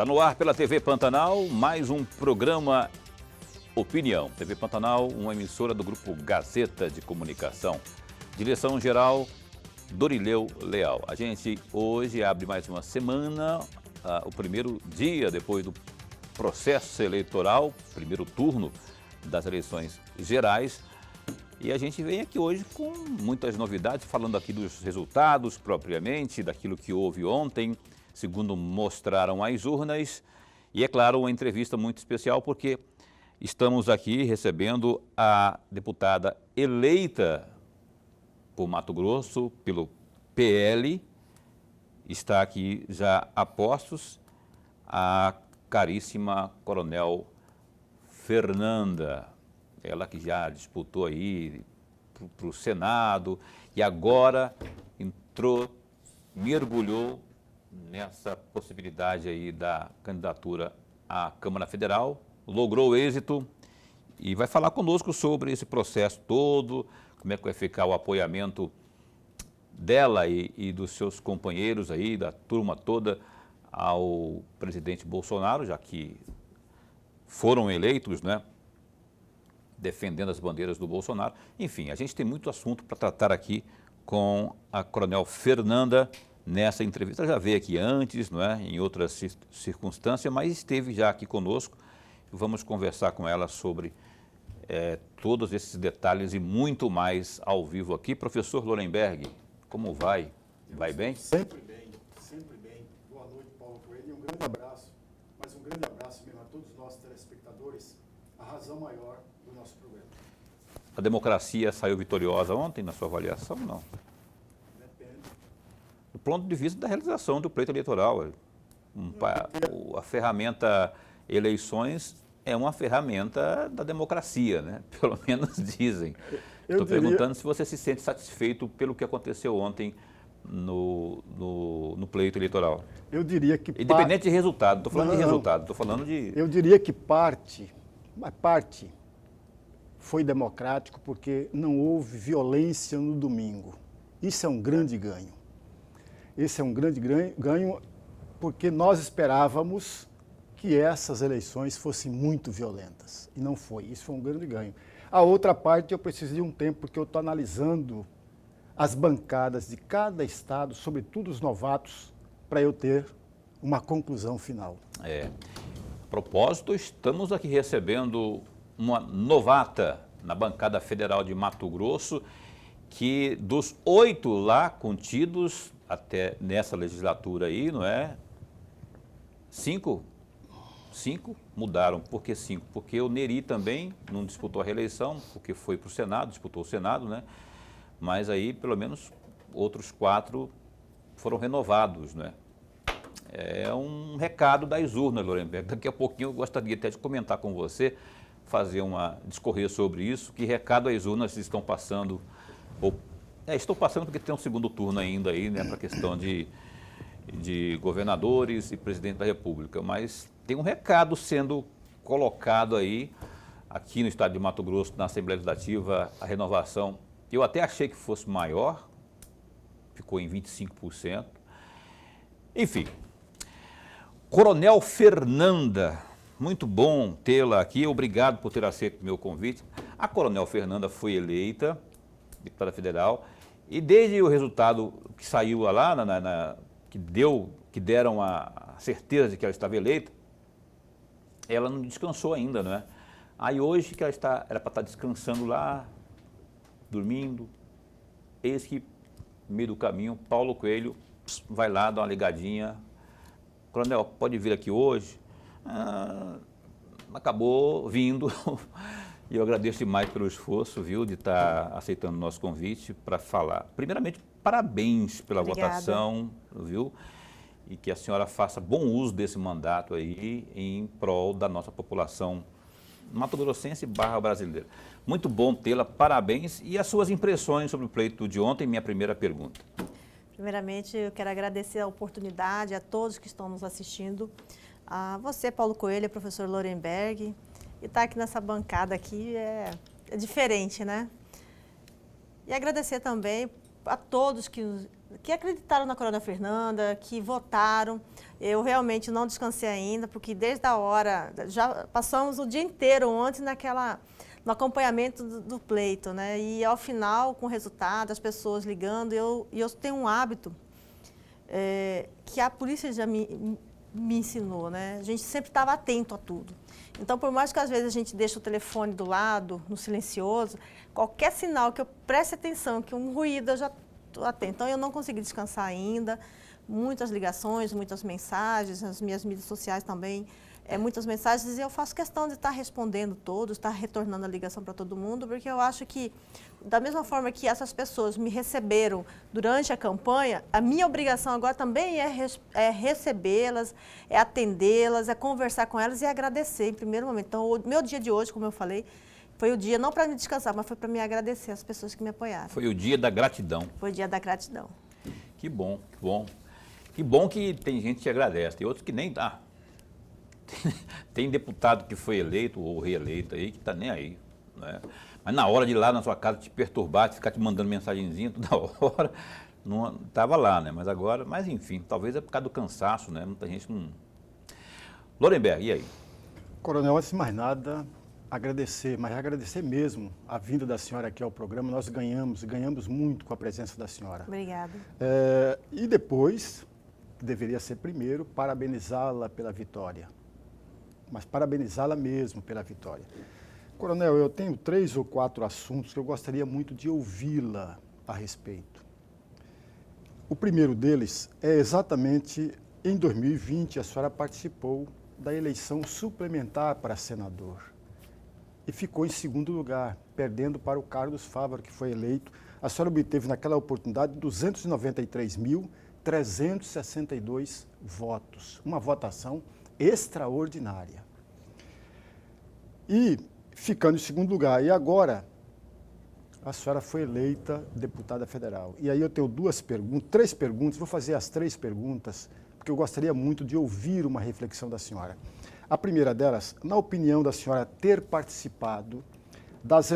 Está no ar pela TV Pantanal, mais um programa Opinião. TV Pantanal, uma emissora do Grupo Gazeta de Comunicação. Direção-geral, Dorileu Leal. A gente hoje abre mais uma semana, o primeiro dia depois do processo eleitoral, primeiro turno das eleições gerais. E a gente vem aqui hoje com muitas novidades, falando aqui dos resultados propriamente, daquilo que houve ontem, segundo mostraram as urnas. E, é claro, uma entrevista muito especial porque estamos aqui recebendo a deputada eleita por Mato Grosso, pelo PL, está aqui já a postos, a caríssima Coronel Fernanda. Ela que já disputou aí para o Senado e agora mergulhou nessa possibilidade aí da candidatura à Câmara Federal, logrou êxito e vai falar conosco sobre esse processo todo, como é que vai ficar o apoiamento dela e dos seus companheiros aí, da turma toda, ao presidente Bolsonaro, já que foram eleitos, né? Defendendo as bandeiras do Bolsonaro. Enfim, a gente tem muito assunto para tratar aqui com a Coronel Fernanda nessa entrevista. Ela já veio aqui antes, não é? Em outras circunstâncias, mas esteve já aqui conosco. Vamos conversar com ela sobre todos esses detalhes e muito mais ao vivo aqui. Professor Lorenberg, como vai? Vai bem? Sempre bem, sempre bem. Boa noite, Paulo Coelho, e um grande abraço, mas um grande abraço mesmo a todos nós telespectadores, a razão maior do nosso programa. A democracia saiu vitoriosa ontem, na sua avaliação, não? Depende. Do ponto de vista da realização do pleito eleitoral. A ferramenta eleições é uma ferramenta da democracia, né? Pelo menos dizem. Estou perguntando se você se sente satisfeito pelo que aconteceu ontem no pleito eleitoral. Eu diria que... Independente de resultado, estou falando de resultado, estou falando de... Eu diria que parte foi democrático porque não houve violência no domingo. Isso é um grande ganho. Esse é um grande ganho porque nós esperávamos que essas eleições fossem muito violentas. E não foi. Isso foi um grande ganho. A outra parte eu preciso de um tempo porque eu estou analisando as bancadas de cada estado, sobretudo os novatos, para eu ter uma conclusão final. A propósito, estamos aqui recebendo uma novata na bancada federal de Mato Grosso, que dos 8 lá contidos até nessa legislatura aí, não é? 5 mudaram. Por que 5? Porque o Neri também não disputou a reeleição, porque foi para o Senado, disputou o Senado, né? Mas aí, pelo menos, outros 4 foram renovados, né? É um recado das urnas, Lorenberg. Daqui a pouquinho eu gostaria até de comentar com você, discorrer sobre isso, que recado as urnas estão passando, estão passando porque tem um segundo turno ainda aí, né, para a questão de governadores e presidente da República, mas tem um recado sendo colocado aí, aqui no estado de Mato Grosso, na Assembleia Legislativa, a renovação, eu até achei que fosse maior, ficou em 25%, enfim. Coronel Fernanda, muito bom tê-la aqui, obrigado por ter aceito o meu convite. A Coronel Fernanda foi eleita deputada federal e desde o resultado que saiu lá, que deram a certeza de que ela estava eleita, ela não descansou ainda, não é? Aí hoje que ela era para estar descansando lá, dormindo, eis que no meio do caminho, Paulo Coelho vai lá dar uma ligadinha. Coronel, pode vir aqui hoje? Acabou vindo e eu agradeço demais pelo esforço, viu, de estar aceitando o nosso convite para falar. Primeiramente, parabéns pela votação, viu, e que a senhora faça bom uso desse mandato aí em prol da nossa população mato-grossense / brasileira. Muito bom tê-la, parabéns. E as suas impressões sobre o pleito de ontem, minha primeira pergunta. Primeiramente, eu quero agradecer a oportunidade a todos que estão nos assistindo, a você, Paulo Coelho, professor Lorenberg, e estar aqui nessa bancada aqui é diferente, né? E agradecer também a todos que que acreditaram na Coronel Fernanda, que votaram. Eu realmente não descansei ainda, porque desde a hora, já passamos o dia inteiro ontem no acompanhamento do pleito, né? E ao final, com o resultado, as pessoas ligando, e eu tenho um hábito que a polícia já me ensinou, né? A gente sempre estava atento a tudo. Então, por mais que às vezes a gente deixe o telefone do lado, no silencioso, qualquer sinal que eu preste atenção, que um ruído, eu já estou atento. Então, eu não consegui descansar ainda. Muitas ligações, muitas mensagens, nas minhas mídias sociais também, muitas mensagens, e eu faço questão de estar respondendo todos, estar retornando a ligação para todo mundo, porque eu acho que, da mesma forma que essas pessoas me receberam durante a campanha, a minha obrigação agora também é recebê-las, é atendê-las, é conversar com elas e agradecer em primeiro momento. Então, o meu dia de hoje, como eu falei, foi o dia não para me descansar, mas foi para me agradecer às pessoas que me apoiaram. Foi o dia da gratidão. Foi o dia da gratidão. Que bom, que bom. Que bom que tem gente que agradece, tem outros que nem dá. Tem deputado que foi eleito ou reeleito aí que tá nem aí, né? Mas na hora de ir lá na sua casa te perturbar, de ficar te mandando mensagenzinha toda hora, não estava lá, né? Mas agora, mas enfim, talvez é por causa do cansaço, né? Muita gente não... Lorenberg, e aí? Coronel, antes de mais nada, agradecer, mas agradecer mesmo a vinda da senhora aqui ao programa. Nós ganhamos muito com a presença da senhora. Obrigada. E depois, que deveria ser primeiro, parabenizá-la pela vitória. Mas parabenizá-la mesmo pela vitória. Coronel, eu tenho 3 ou 4 assuntos que eu gostaria muito de ouvi-la a respeito. O primeiro deles é exatamente em 2020, a senhora participou da eleição suplementar para senador e ficou em segundo lugar, perdendo para o Carlos Fávaro, que foi eleito. A senhora obteve naquela oportunidade 293.362 votos, uma votação extraordinária. E ficando em segundo lugar, e agora a senhora foi eleita deputada federal. E aí eu tenho 3 perguntas, vou fazer as 3 perguntas, porque eu gostaria muito de ouvir uma reflexão da senhora. A primeira delas, na opinião da senhora, ter participado das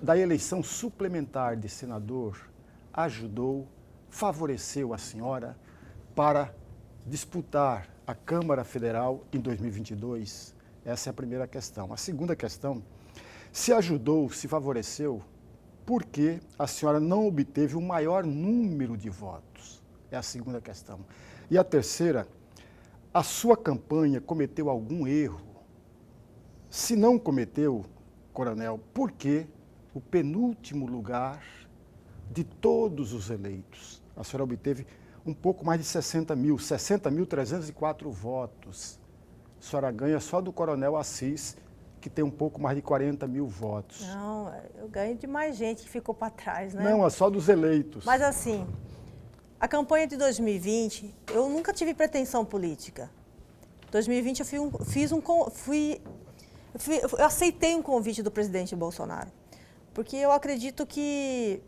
da eleição suplementar de senador ajudou, favoreceu a senhora para disputar a Câmara Federal em 2022? Essa é a primeira questão. A segunda questão, se ajudou, se favoreceu, por que a senhora não obteve o maior número de votos? É a segunda questão. E a terceira, a sua campanha cometeu algum erro? Se não cometeu, Coronel, por que o penúltimo lugar de todos os eleitos? A senhora obteve um pouco mais de 60.304 votos. A senhora ganha só do Coronel Assis, que tem um pouco mais de 40 mil votos. Não, eu ganho de mais gente que ficou para trás, né? Não, é só dos eleitos. Mas assim, a campanha de 2020, eu nunca tive pretensão política. Em 2020 eu aceitei um convite do presidente Bolsonaro, porque eu acredito que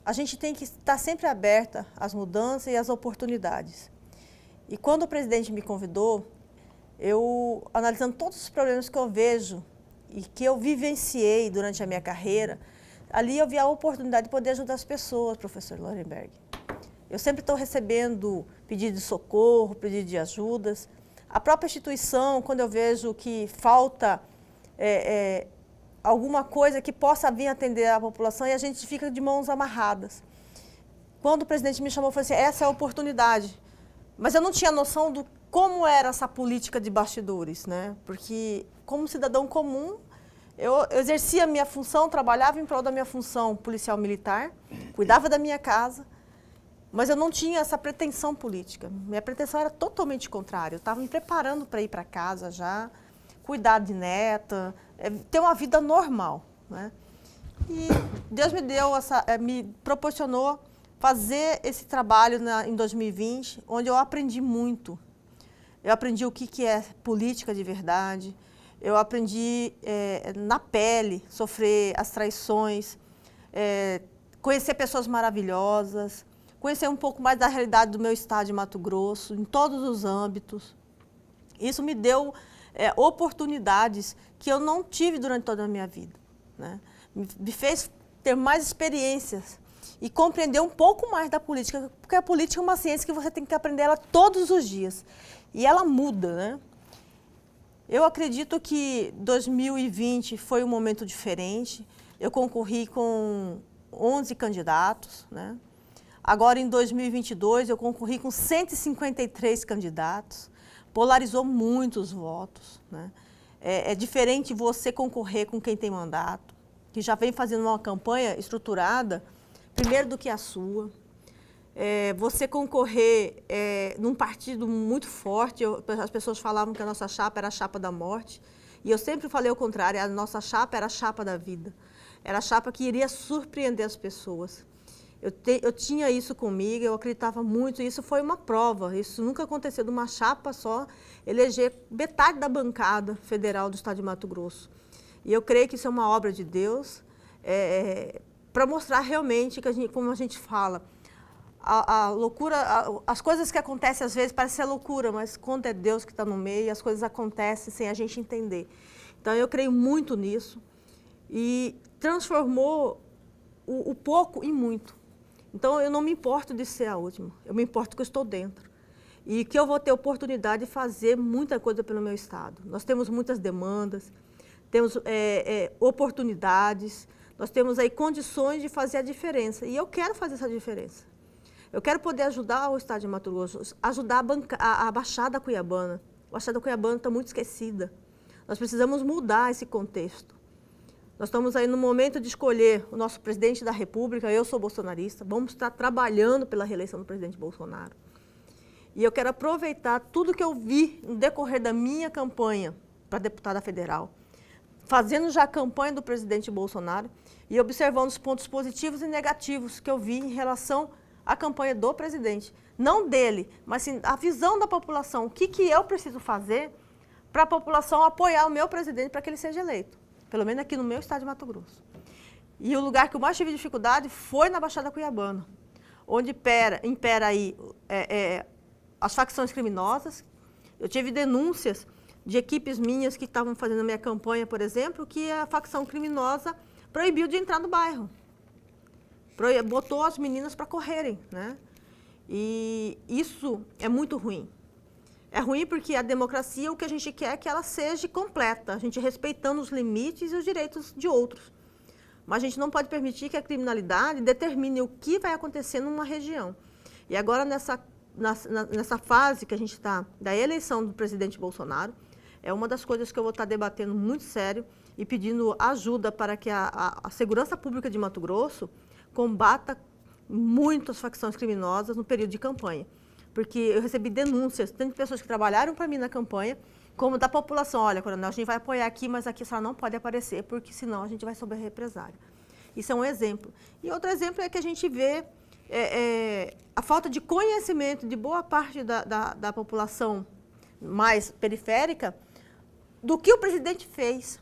a gente tem que estar sempre aberta às mudanças e às oportunidades. E quando o presidente me convidou, eu, analisando todos os problemas que eu vejo e que eu vivenciei durante a minha carreira, ali eu vi a oportunidade de poder ajudar as pessoas, professor Lorenberg. Eu sempre estou recebendo pedido de socorro, pedido de ajudas. A própria instituição, quando eu vejo que falta alguma coisa que possa vir atender a população, e a gente fica de mãos amarradas. Quando o presidente me chamou, eu falei assim, essa é a oportunidade. Mas eu não tinha noção do como era essa política de bastidores, né? Porque, como cidadão comum, eu exercia a minha função, trabalhava em prol da minha função policial militar, cuidava da minha casa, mas eu não tinha essa pretensão política. Minha pretensão era totalmente contrária. Eu estava me preparando para ir para casa já, cuidar de neta, ter uma vida normal, né? E Deus me proporcionou fazer esse trabalho em 2020, onde eu aprendi muito. Eu aprendi o que é política de verdade, eu aprendi na pele, sofrer as traições, conhecer pessoas maravilhosas, conhecer um pouco mais da realidade do meu estado de Mato Grosso, em todos os âmbitos. Isso me deu oportunidades que eu não tive durante toda a minha vida, né? Me fez ter mais experiências. e compreender um pouco mais da política, porque a política é uma ciência que você tem que aprender ela todos os dias. E ela muda, né? Eu acredito que 2020 foi um momento diferente. Eu concorri com 11 candidatos, né? Agora, em 2022, eu concorri com 153 candidatos. Polarizou muitos votos, né? É diferente você concorrer com quem tem mandato, que já vem fazendo uma campanha estruturada, primeiro do que a sua. Você concorrer num partido muito forte, as pessoas falavam que a nossa chapa era a chapa da morte, e eu sempre falei o contrário, a nossa chapa era a chapa da vida. Era a chapa que iria surpreender as pessoas. Eu tinha isso comigo, eu acreditava muito, isso foi uma prova, isso nunca aconteceu de uma chapa só eleger metade da bancada federal do estado de Mato Grosso. E eu creio que isso é uma obra de Deus, para mostrar realmente, que como a gente fala, a loucura, as coisas que acontecem às vezes parecem ser loucura, mas quando é Deus que está no meio, as coisas acontecem sem a gente entender. Então eu creio muito nisso e transformou o pouco em muito. Então, eu não me importo de ser a última, eu me importo que eu estou dentro. E que eu vou ter oportunidade de fazer muita coisa pelo meu estado. Nós temos muitas demandas, temos oportunidades, nós temos aí condições de fazer a diferença. E eu quero fazer essa diferença. Eu quero poder ajudar o estado de Mato Grosso, ajudar a Baixada Cuiabana. A Baixada Cuiabana está muito esquecida. Nós precisamos mudar esse contexto. Nós estamos aí no momento de escolher o nosso presidente da República, eu sou bolsonarista, vamos estar trabalhando pela reeleição do presidente Bolsonaro. E eu quero aproveitar tudo que eu vi no decorrer da minha campanha para deputada federal, fazendo já a campanha do presidente Bolsonaro e observando os pontos positivos e negativos que eu vi em relação à campanha do presidente. Não dele, mas sim a visão da população. O que eu preciso fazer para a população apoiar o meu presidente para que ele seja eleito. Pelo menos aqui no meu estado de Mato Grosso. E o lugar que eu mais tive dificuldade foi na Baixada Cuiabana, onde impera aí as facções criminosas. Eu tive denúncias de equipes minhas que estavam fazendo a minha campanha, por exemplo, que a facção criminosa proibiu de entrar no bairro. Botou as meninas para correrem, né? E isso é muito ruim. É ruim porque a democracia, o que a gente quer é que ela seja completa, a gente respeitando os limites e os direitos de outros. Mas a gente não pode permitir que a criminalidade determine o que vai acontecer numa região. E agora, nessa fase que a gente está, da eleição do presidente Bolsonaro, é uma das coisas que eu vou estar debatendo muito sério e pedindo ajuda para que a segurança pública de Mato Grosso combata muito as facções criminosas no período de campanha. Porque eu recebi denúncias, tanto de pessoas que trabalharam para mim na campanha, como da população. Olha, coronel, a gente vai apoiar aqui, mas aqui a senhora não pode aparecer, porque senão a gente vai sofrer represália. Isso é um exemplo. E outro exemplo é que a gente vê a falta de conhecimento de boa parte da população mais periférica do que o presidente fez.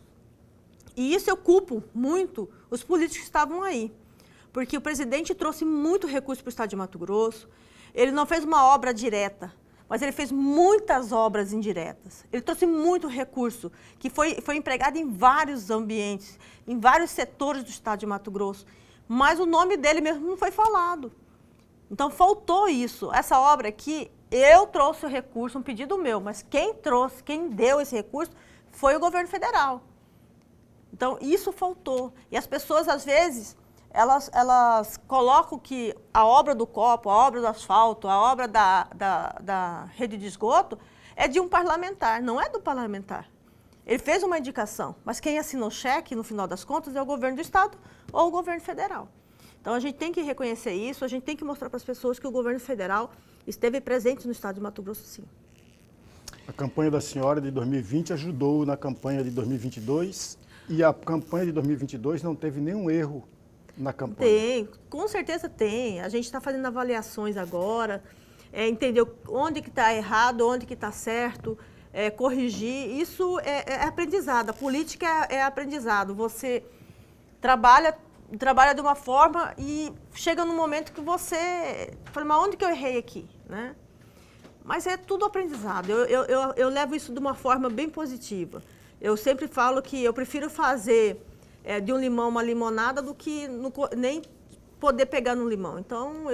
E isso eu culpo muito os políticos que estavam aí. Porque o presidente trouxe muito recurso para o estado de Mato Grosso. Ele não fez uma obra direta, mas ele fez muitas obras indiretas. Ele trouxe muito recurso, que foi empregado em vários ambientes, em vários setores do estado de Mato Grosso, mas o nome dele mesmo não foi falado. Então, faltou isso. Essa obra aqui, eu trouxe o recurso, um pedido meu, mas quem deu esse recurso foi o governo federal. Então, isso faltou. E as pessoas, às vezes, elas colocam que a obra do copo, a obra do asfalto, a obra da rede de esgoto é de um parlamentar, não é do parlamentar. Ele fez uma indicação, mas quem assinou o cheque, no final das contas, é o governo do estado ou o governo federal. Então, a gente tem que reconhecer isso, a gente tem que mostrar para as pessoas que o governo federal esteve presente no estado de Mato Grosso, sim. A campanha da senhora de 2020 ajudou na campanha de 2022 e a campanha de 2022 não teve nenhum erro na campanha. Tem, com certeza tem. A gente está fazendo avaliações agora, entender onde que está errado, onde que está certo, corrigir. Isso é aprendizado, a política é aprendizado. Você trabalha de uma forma e chega num momento que você fala, mas onde que eu errei aqui, né? Mas é tudo aprendizado. Eu levo isso de uma forma bem positiva. Eu sempre falo que eu prefiro fazer de um limão uma limonada do que nem poder pegar no limão. Então,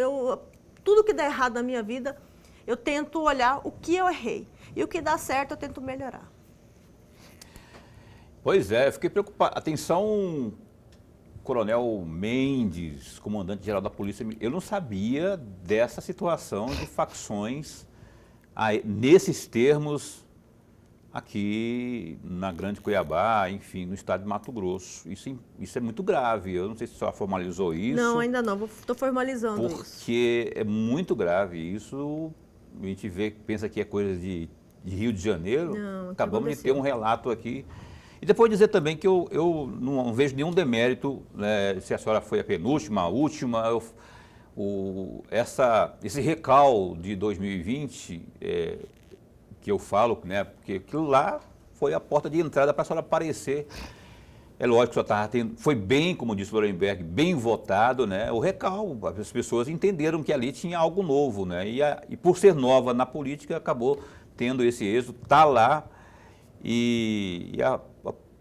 tudo que dá errado na minha vida, eu tento olhar o que eu errei. E o que dá certo, eu tento melhorar. Pois é, eu fiquei preocupado. Atenção, Coronel Mendes, comandante-geral da Polícia. Eu não sabia dessa situação de facções nesses termos aqui na Grande Cuiabá, enfim, no estado de Mato Grosso. Isso é muito grave. Eu não sei se a senhora formalizou isso. Não, ainda não. Estou formalizando isso. Porque é muito grave. Isso a gente pensa que é coisa de Rio de Janeiro. Não, acabamos de ter um relato aqui. E depois dizer também que eu não vejo nenhum demérito, né, se a senhora foi a penúltima, a última, esse recal de 2020, que eu falo, né, porque aquilo lá foi a porta de entrada para a senhora aparecer. É lógico que a senhora foi bem, como disse o Lorenberg, bem votado, né, o recal. As pessoas entenderam que ali tinha algo novo, né, e por ser nova na política, acabou tendo esse êxito, está lá.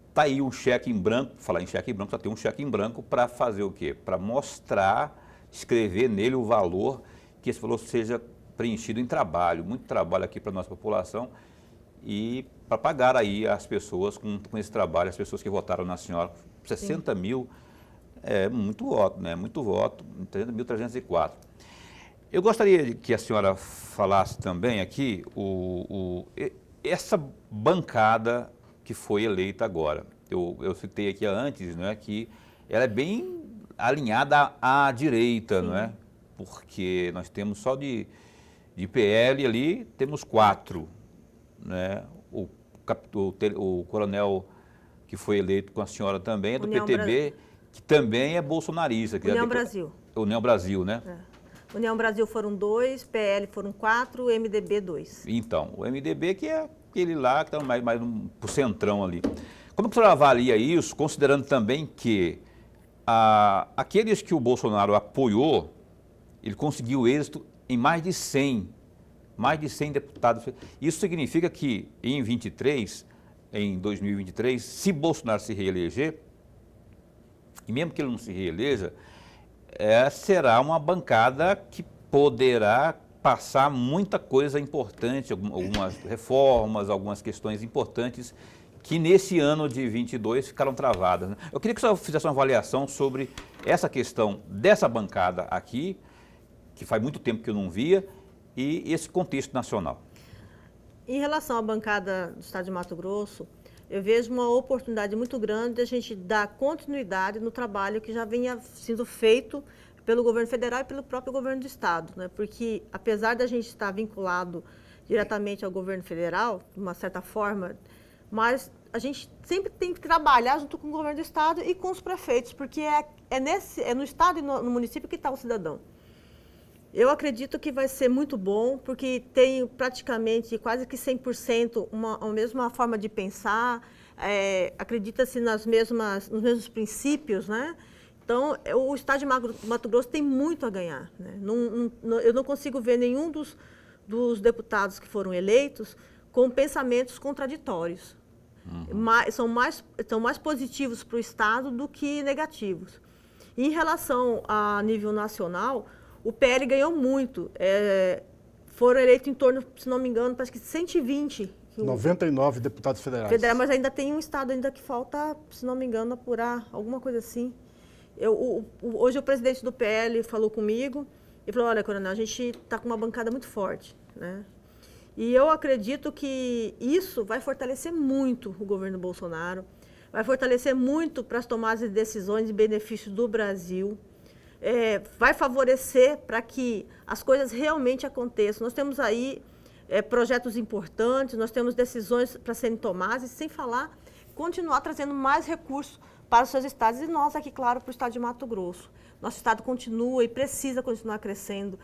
Está aí um cheque em branco, falar em cheque em branco, só tem um cheque em branco para fazer o quê? Para mostrar, escrever nele o valor, que esse valor seja preenchido em trabalho, muito trabalho aqui para a nossa população e para pagar aí as pessoas com esse trabalho, as pessoas que votaram na senhora, 60 Sim. mil, é muito voto, né? Muito voto, 30.304. Eu gostaria que a senhora falasse também aqui essa bancada que foi eleita agora. Eu citei aqui antes, não é, que ela é bem alinhada à direita, Sim. não é? Porque nós temos só de PL ali, temos 4, né? O coronel que foi eleito com a senhora também é do PTB, que também é bolsonarista. União Brasil. União Brasil, né? União Brasil foram 2, PL foram 4, MDB 2. Então, o MDB que é aquele lá que está mais pro centrão ali. Como que a senhora avalia isso, considerando também que aqueles que o Bolsonaro apoiou, ele conseguiu êxito em mais de 100 deputados. Isso significa que em 2023, se Bolsonaro se reeleger, e mesmo que ele não se reeleja, será uma bancada que poderá passar muita coisa importante, algumas reformas, algumas questões importantes que nesse ano de 22 ficaram travadas, né? Eu queria que você fizesse uma avaliação sobre essa questão dessa bancada aqui, que faz muito tempo que eu não via, e esse contexto nacional. Em relação à bancada do Estado de Mato Grosso, eu vejo uma oportunidade muito grande de a gente dar continuidade no trabalho que já vinha sendo feito pelo governo federal e pelo próprio governo do Estado, né? Porque, apesar da gente estar vinculado diretamente ao governo federal, de uma certa forma, mas a gente sempre tem que trabalhar junto com o governo do Estado e com os prefeitos, porque é no Estado e no município que está o cidadão. Eu acredito que vai ser muito bom, porque tem praticamente quase que 100% a mesma forma de pensar, acredita-se nos mesmos princípios, né? Então, o Estado de Mato Grosso tem muito a ganhar, né? Eu não consigo ver nenhum dos deputados que foram eleitos com pensamentos contraditórios. São mais positivos para o Estado do que negativos. Em relação a nível nacional, o PL ganhou muito. Foram eleitos em torno, se não me engano, parece que 120. 99 deputados federais. Mas ainda tem um estado ainda que falta, se não me engano, apurar, alguma coisa assim. Hoje o presidente do PL falou comigo e falou, olha, coronel, a gente está com uma bancada muito forte, né? E eu acredito que isso vai fortalecer muito o governo Bolsonaro, vai fortalecer muito para as tomadas de decisões em benefício do Brasil, vai favorecer para que as coisas realmente aconteçam. Nós temos aí projetos importantes, nós temos decisões para serem tomadas, e sem falar, continuar trazendo mais recursos para os seus estados e nós aqui, claro, para o estado de Mato Grosso. Nosso estado continua e precisa continuar crescendo.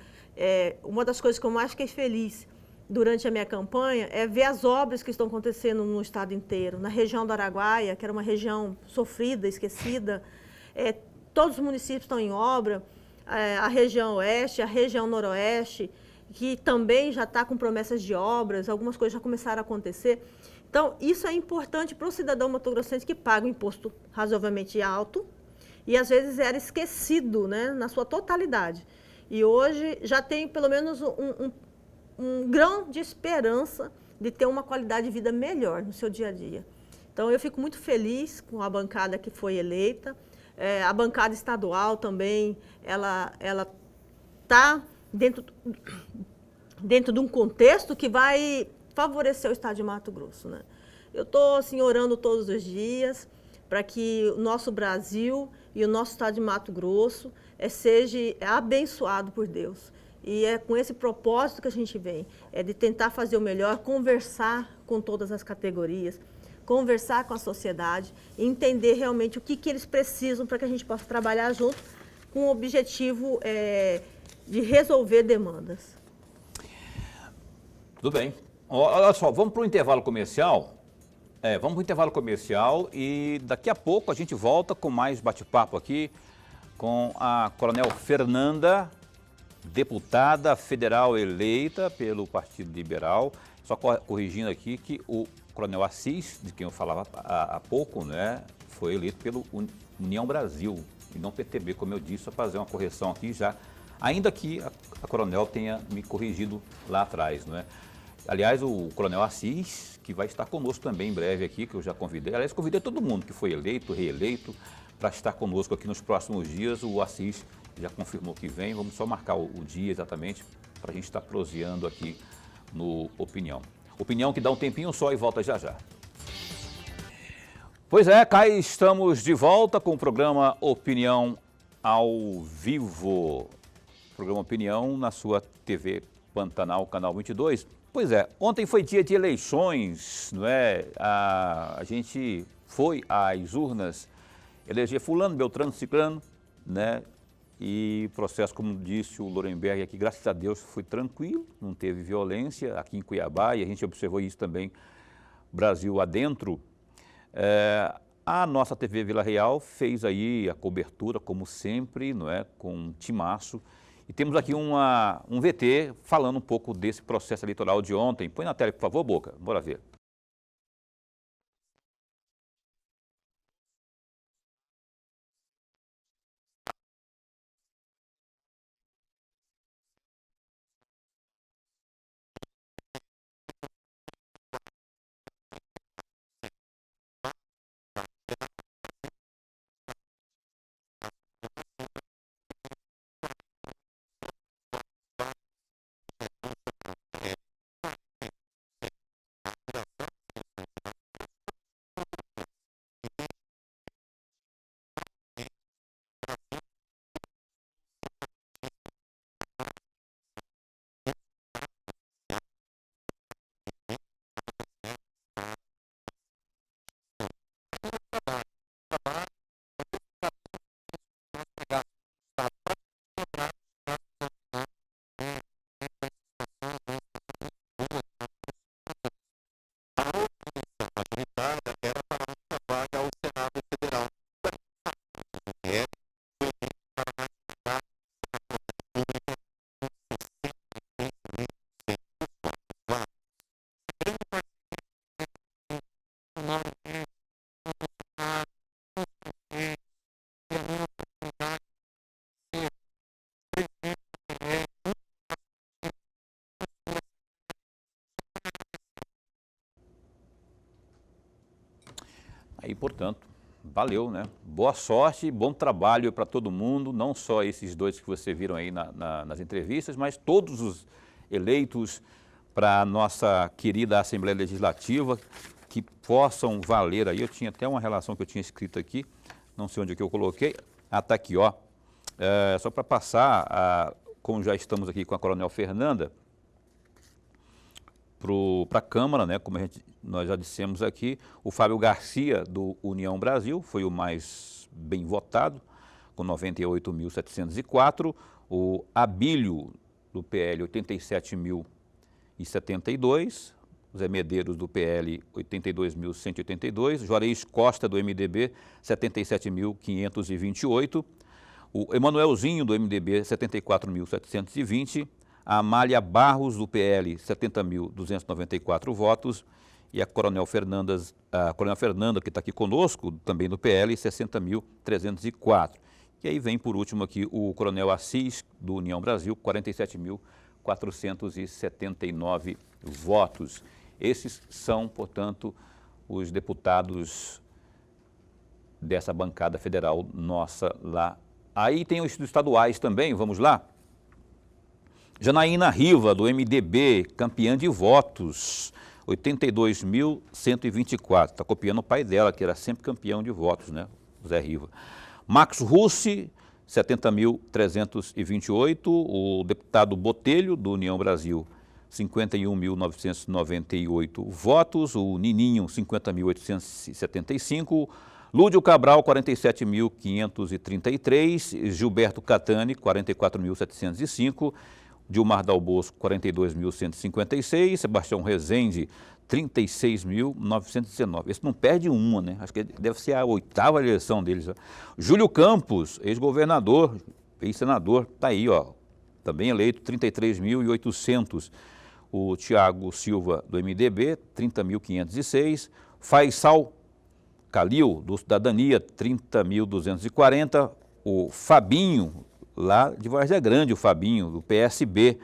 Uma das coisas que eu mais fiquei feliz durante a minha campanha é ver as obras que estão acontecendo no estado inteiro. Na região do Araguaia, que era uma região sofrida, esquecida, todos os municípios estão em obra, a região oeste, a região noroeste, que também já está com promessas de obras, algumas coisas já começaram a acontecer. Então, isso é importante para o cidadão matogrossense que paga um imposto razoavelmente alto e às vezes era esquecido, né, na sua totalidade. E hoje já tem pelo menos um grão de esperança de ter uma qualidade de vida melhor no seu dia a dia. Então eu fico muito feliz com a bancada que foi eleita. A bancada estadual também, ela está dentro de um contexto que vai favorecer o estado de Mato Grosso, né? Eu estou assim, orando todos os dias para que o nosso Brasil e o nosso estado de Mato Grosso seja abençoado por Deus. E é com esse propósito que a gente vem, de tentar fazer o melhor, conversar com todas as categorias, conversar com a sociedade, entender realmente o que eles precisam para que a gente possa trabalhar junto com o objetivo de resolver demandas. Tudo bem. Olha só, vamos para o intervalo comercial. Vamos para o intervalo comercial e daqui a pouco a gente volta com mais bate-papo aqui com a Coronel Fernanda, deputada federal eleita pelo Partido Liberal. Só corrigindo aqui que o Coronel Assis, de quem eu falava há pouco, né, foi eleito pelo União Brasil e não PTB, como eu disse, só fazer uma correção aqui já, ainda que a Coronel tenha me corrigido lá atrás, não é? Aliás, o Coronel Assis, que vai estar conosco também em breve aqui, que eu já convidei. Aliás, convidei todo mundo que foi eleito, reeleito, para estar conosco aqui nos próximos dias. O Assis já confirmou que vem. Vamos só marcar o dia exatamente para a gente estar proseando aqui no Opinião. Opinião que dá um tempinho só e volta já já. Pois é, cá estamos de volta com o programa Opinião ao vivo. Programa Opinião na sua TV Pantanal, canal 22. Pois é, ontem foi dia de eleições, não é? A gente foi às urnas eleger fulano, beltrano, ciclano, né? E o processo, como disse o Lorenberg aqui, graças a Deus foi tranquilo, não teve violência aqui em Cuiabá e a gente observou isso também Brasil adentro. A nossa TV Vila Real fez aí a cobertura, como sempre, não é? Com um timaço. E temos aqui um VT falando um pouco desse processo eleitoral de ontem. Põe na tela, por favor, Boca. Bora ver. Aí, portanto, valeu, né? Boa sorte, bom trabalho para todo mundo, não só esses dois que você viram aí nas entrevistas, mas todos os eleitos para a nossa querida Assembleia Legislativa, que possam valer aí. Eu tinha até uma relação que eu tinha escrito aqui, não sei onde é que eu coloquei. Ah, tá aqui, ó. Só para passar, como já estamos aqui com a Coronel Fernanda, para a Câmara, né, como nós já dissemos aqui, o Fábio Garcia, do União Brasil, foi o mais bem votado, com 98.704, o Abílio, do PL, 87.072, Zé Medeiros, do PL, 82.182, Juarez Costa, do MDB, 77.528, o Emanuelzinho, do MDB, 74.720, a Amália Barros, do PL, 70.294 votos, e a Coronel Fernanda, que está aqui conosco, também do PL, 60.304. E aí vem, por último, aqui o Coronel Assis, do União Brasil, 47.479 votos. Esses são, portanto, os deputados dessa bancada federal nossa lá. Aí tem os estaduais também, vamos lá. Janaína Riva, do MDB, campeã de votos, 82.124. Está copiando o pai dela, que era sempre campeão de votos, né? Zé Riva. Max Russi, 70.328. O deputado Botelho, do União Brasil, 51.998 votos. O Nininho, 50.875. Lúdio Cabral, 47.533. Gilberto Catani, 44.705. Dilmar Dal Bosco, 42.156. Sebastião Rezende, 36.919. Esse não perde uma, né? Acho que deve ser a 8ª eleição deles. Ó. Júlio Campos, ex-governador, ex-senador, está aí, ó, também eleito, 33.800. O Tiago Silva, do MDB, 30.506. Faisal Calil, do Cidadania, 30.240. O Fabinho, lá de Várzea Grande, o Fabinho, do PSB.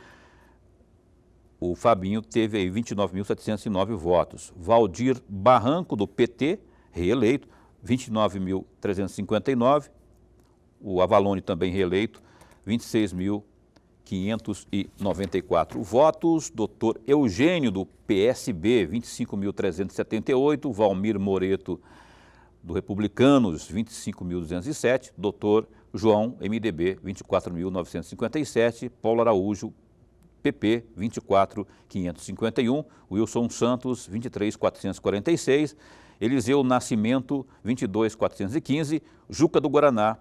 O Fabinho teve aí 29.709 votos. Valdir Barranco, do PT, reeleito, 29.359. O Avalone, também reeleito, 26.594 votos. Doutor Eugênio, do PSB, 25.378. Valmir Moreto, do Republicanos, 25.207. Doutor João, MDB, 24.957. Paulo Araújo, PP, 24.551. Wilson Santos, 23.446. Eliseu Nascimento, 22.415. Juca do Guaraná,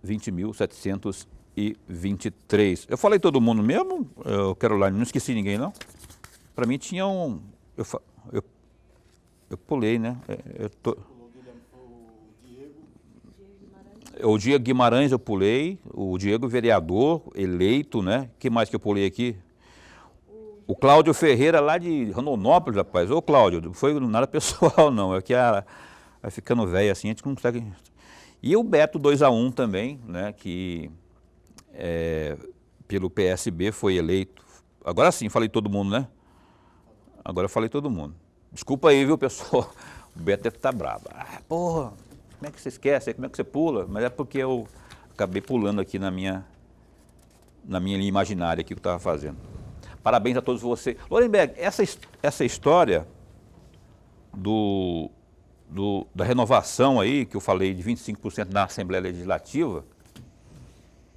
20.723. Eu falei todo mundo mesmo, Caroline, não esqueci ninguém, não? Para mim tinha um... Eu pulei, né? O Diego Guimarães eu pulei, o Diego vereador, eleito, né? O que mais que eu pulei aqui? O Cláudio Ferreira, lá de Rondonópolis, rapaz. Ô, Cláudio, não foi nada pessoal, não. É que vai ficando velho assim, a gente não consegue... E o Beto 2-1 também, né? Que pelo PSB foi eleito. Agora sim, falei todo mundo, né? Agora eu falei todo mundo. Desculpa aí, viu, pessoal? O Beto deve estar bravo. Ah, porra, como é que você esquece? Como é que você pula? Mas é porque eu acabei pulando aqui na minha linha imaginária aqui que eu estava fazendo. Parabéns a todos vocês. Lorenberg, essa história da renovação aí, que eu falei de 25% na Assembleia Legislativa,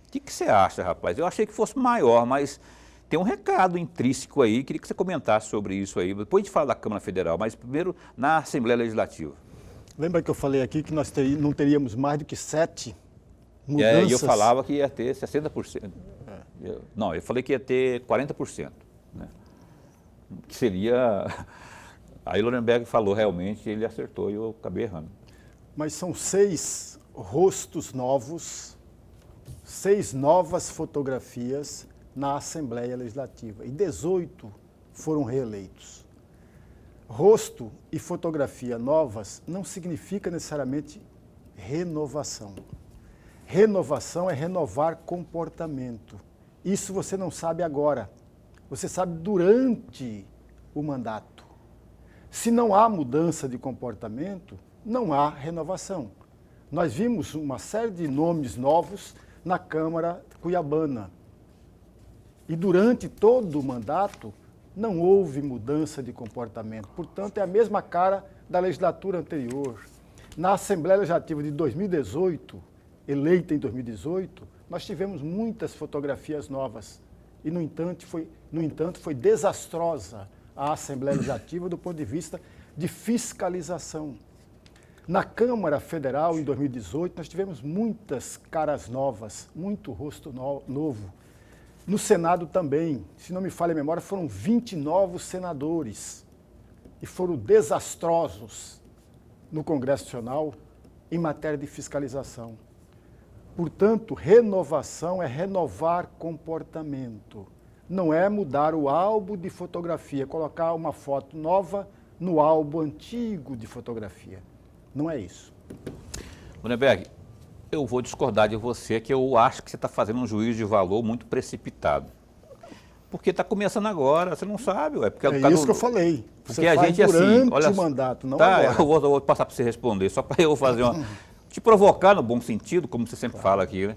o que você acha, rapaz? Eu achei que fosse maior, mas tem um recado intrínseco aí, queria que você comentasse sobre isso aí. Depois a gente fala da Câmara Federal, mas primeiro na Assembleia Legislativa. Lembra que eu falei aqui que nós não teríamos mais do que 7 mudanças? E eu falava que ia ter 60%. Não, eu falei que ia ter 40%. Né? Que seria... Aí Lorenberg falou realmente, ele acertou e eu acabei errando. Mas são 6 rostos novos, 6 novas fotografias na Assembleia Legislativa e 18 foram reeleitos. Rosto e fotografia novas não significa necessariamente renovação. Renovação é renovar comportamento. Isso você não sabe agora, você sabe durante o mandato. Se não há mudança de comportamento, não há renovação. Nós vimos uma série de nomes novos na Câmara Cuiabana. E durante todo o mandato, não houve mudança de comportamento. Portanto, é a mesma cara da legislatura anterior. Na Assembleia Legislativa de 2018, eleita em 2018, nós tivemos muitas fotografias novas. E, no entanto, foi desastrosa a Assembleia Legislativa do ponto de vista de fiscalização. Na Câmara Federal, em 2018, nós tivemos muitas caras novas, muito rosto novo. No Senado também, se não me falha a memória, foram 20 novos senadores e foram desastrosos no Congresso Nacional em matéria de fiscalização. Portanto, renovação é renovar comportamento. não é mudar o álbum de fotografia, colocar uma foto nova no álbum antigo de fotografia. Não é isso. Lorenberg, eu vou discordar de você, que eu acho que você está fazendo um juízo de valor muito precipitado. Porque está começando agora, você não sabe. Porque é isso que eu falei. Porque a gente assim, olha, o mandato, não tá, agora. eu vou passar para você responder, só para eu fazer uma... te provocar no bom sentido, como você sempre fala aqui, né?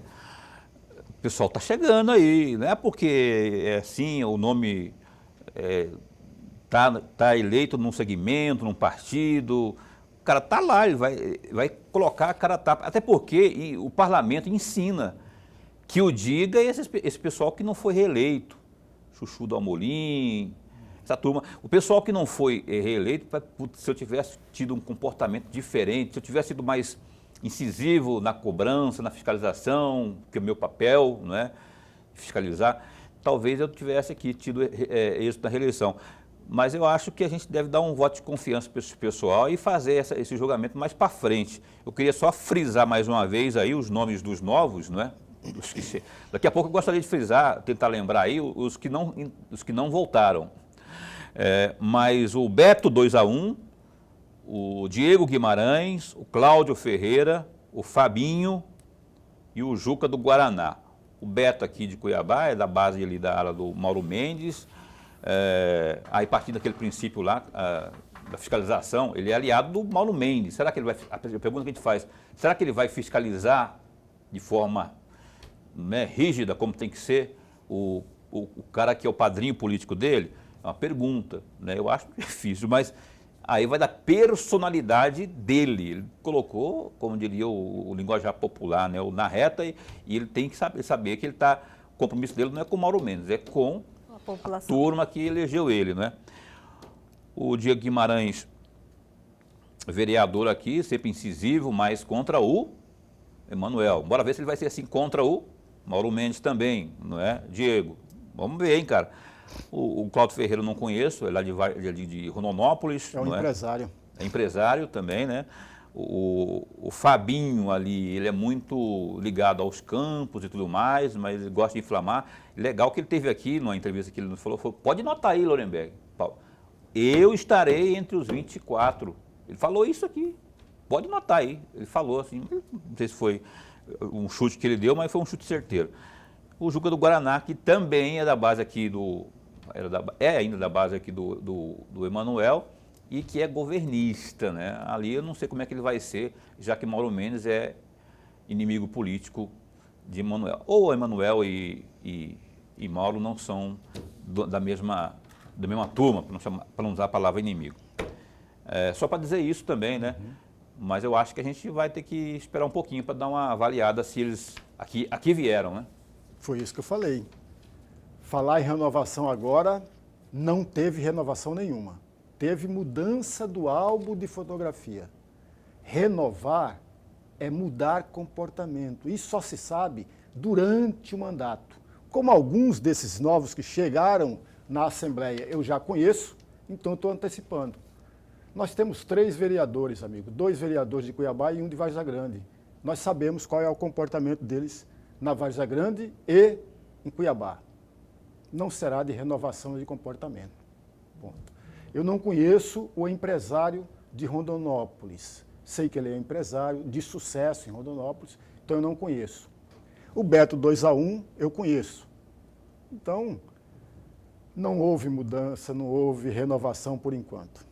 O pessoal está chegando aí, não é porque é assim, o nome tá eleito num segmento, num partido, o cara está lá, ele vai colocar a cara a tapa, até porque o parlamento ensina que o diga esse pessoal que não foi reeleito, Chuchu do Amorim, essa turma, o pessoal que não foi reeleito, se eu tivesse tido um comportamento diferente, se eu tivesse sido mais incisivo na cobrança, na fiscalização, que é o meu papel, não é? Fiscalizar, talvez eu tivesse aqui tido êxito na reeleição. Mas eu acho que a gente deve dar um voto de confiança para esse pessoal e fazer esse julgamento mais para frente. Eu queria só frisar mais uma vez aí os nomes dos novos, não é? Daqui a pouco eu gostaria de frisar, tentar lembrar aí os que não voltaram. Mas o Beto 2-1, o Diego Guimarães, o Cláudio Ferreira, o Fabinho e o Juca do Guaraná. O Beto aqui de Cuiabá é da base ali da área do Mauro Mendes. Aí partindo daquele princípio lá, da fiscalização, ele é aliado do Mauro Mendes. Será que ele vai, a pergunta que a gente faz, será que ele vai fiscalizar de forma, né, rígida, como tem que ser, o cara que é o padrinho político dele? É uma pergunta, né? Eu acho difícil, mas aí vai da personalidade dele. Ele colocou, como diria o linguajar popular, né, na reta, e ele tem que saber que o compromisso dele não é com o Mauro Mendes, é com a turma que elegeu ele, né? O Diego Guimarães, vereador aqui, sempre incisivo, mas contra o Emanuel. Bora ver se ele vai ser assim contra o Mauro Mendes também, não é? Diego, vamos ver, hein, cara. O Cláudio Ferreira eu não conheço, é lá de Rondonópolis. É um empresário. É empresário também, né? O Fabinho ali, ele é muito ligado aos campos e tudo mais, mas ele gosta de inflamar. Legal que ele teve aqui, numa entrevista que ele nos falou, pode notar aí, Lorenberg, eu estarei entre os 24. Ele falou isso aqui, pode notar aí. Ele falou assim, não sei se foi um chute que ele deu, mas foi um chute certeiro. O Juca do Guaraná, que também é da base aqui ainda da base aqui do Emanuel, e que é governista, né? Ali eu não sei como é que ele vai ser, já que Mauro Mendes é inimigo político de Emanuel. Ou Emanuel e Mauro não são da mesma turma, para não usar a palavra inimigo. Só para dizer isso também, né? Mas eu acho que a gente vai ter que esperar um pouquinho para dar uma avaliada se eles aqui vieram, né? Foi isso que eu falei. Falar em renovação agora, não teve renovação nenhuma. Teve mudança do álbum de fotografia. Renovar é mudar comportamento. Isso só se sabe durante o mandato. Como alguns desses novos que chegaram na Assembleia eu já conheço, então estou antecipando. Nós temos 3 vereadores, amigo. 2 vereadores de Cuiabá e 1 de Várzea Grande. Nós sabemos qual é o comportamento deles na Várzea Grande e em Cuiabá. Não será de renovação de comportamento. Ponto. Eu não conheço o empresário de Rondonópolis. Sei que ele é empresário de sucesso em Rondonópolis, então eu não conheço. O Beto 2-1 eu conheço. Então, não houve mudança, não houve renovação por enquanto.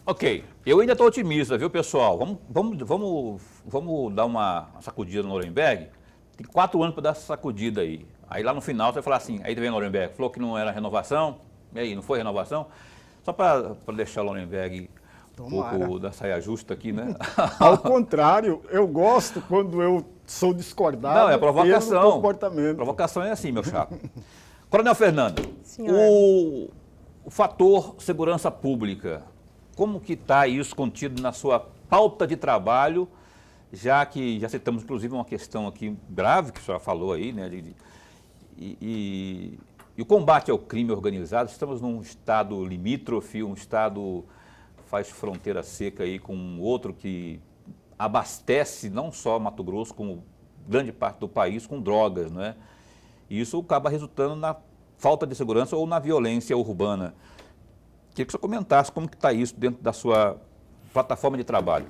Ok, eu ainda estou otimista, viu, pessoal? Vamos dar uma sacudida no Lorenberg. Tem 4 anos para dar essa sacudida aí. Aí lá no final você vai falar assim, aí vem o Lorenberg, falou que não era renovação, e aí, não foi renovação? Só para deixar o Lorenberg um pouco da saia justa aqui, né? Ao contrário, eu gosto quando eu sou discordado. Não, é provocação. Pelo comportamento. Provocação é assim, meu chapa. Coronel Fernando, Senhor. o fator segurança pública, como que está isso contido na sua pauta de trabalho, já que já citamos, inclusive, uma questão aqui grave que a senhora falou aí, né? E o combate ao crime organizado, estamos num estado limítrofe, um estado faz fronteira seca aí com outro que abastece não só Mato Grosso, como grande parte do país com drogas, né? E isso acaba resultando na falta de segurança ou na violência urbana. Queria que você comentasse como que está isso dentro da sua plataforma de trabalho.